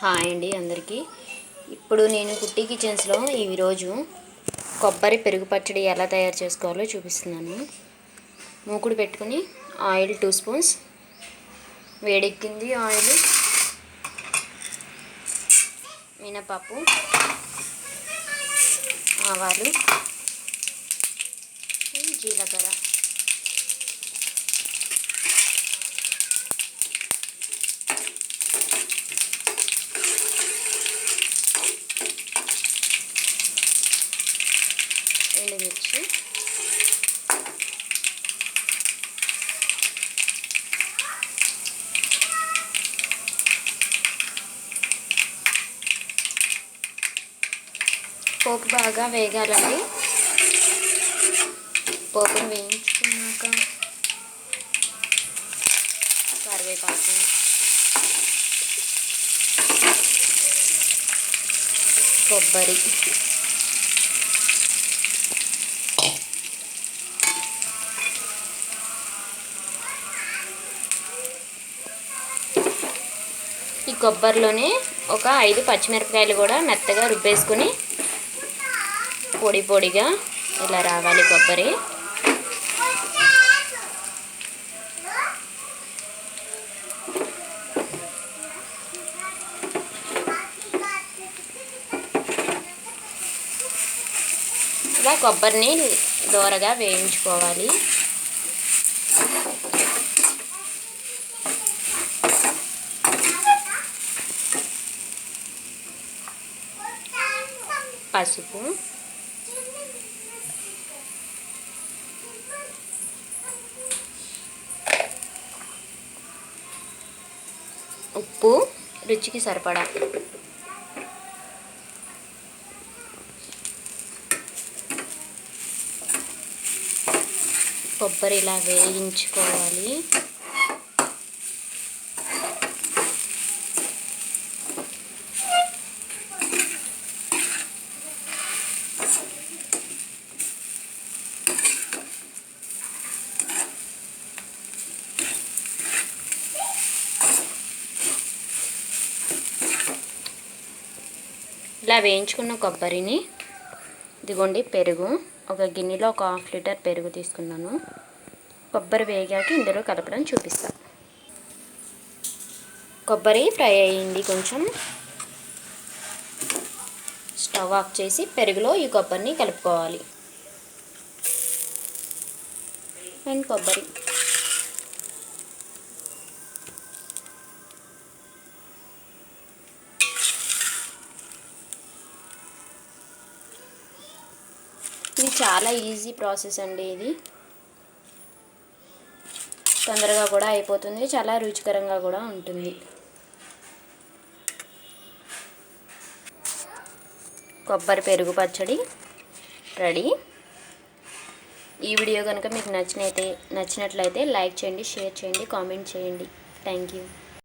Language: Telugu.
హాయ్ అండి అందరికీ. ఇప్పుడు నేను కుట్టి కిచెన్స్లో ఈరోజు కొబ్బరి పెరుగు పచ్చడి ఎలా తయారు చేసుకోవాలో చూపిస్తున్నాను. మూకుడు పెట్టుకుని ఆయిల్ 2 స్పూన్స్ వేడెక్కింది. ఆయిల్, మినపప్పు, ఆవాలు, జీలకర్ర, ఎండుమిర్చి, పోపు బాగా వేగాలండి. పోపును వేయించుకున్నాక కరివేపాకు, కొబ్బరి, ఈ కొబ్బరిలోనే ఒక 5 పచ్చిమిరపకాయలు కూడా మెత్తగా రుబ్బేసుకొని పొడి పొడిగా ఇలా రావాలి కొబ్బరి. ఇలా కొబ్బరిని దోరగా వేయించుకోవాలి. పసుపు, ఉప్పు రుచికి సరిపడా, కొబ్బరి ఇలా వేయించుకోవాలి. ఇలా వేయించుకున్న కొబ్బరిని, ఇదిగోండి పెరుగు, ఒక గిన్నెలో ఒక 1/2 లీటర్ పెరుగు తీసుకున్నాను. కొబ్బరి వేగాక ఇందులో కలపడం చూపిస్తాను. కొబ్బరి ఫ్రై అయ్యింది. కొంచెం స్టవ్ ఆఫ్ చేసి పెరుగులో ఈ కొబ్బరిని కలుపుకోవాలి. అండ్ కొబ్బరి ఇది చాలా ఈజీ ప్రాసెస్ అండి. ఇది తొందరగా కూడా అయిపోతుంది, చాలా రుచికరంగా కూడా ఉంటుంది. కొబ్బరి పెరుగు పచ్చడి రెడీ. ఈ వీడియో కనుక మీకు నచ్చినట్లయితే లైక్ చేయండి, షేర్ చేయండి, కామెంట్ చేయండి. Thank you.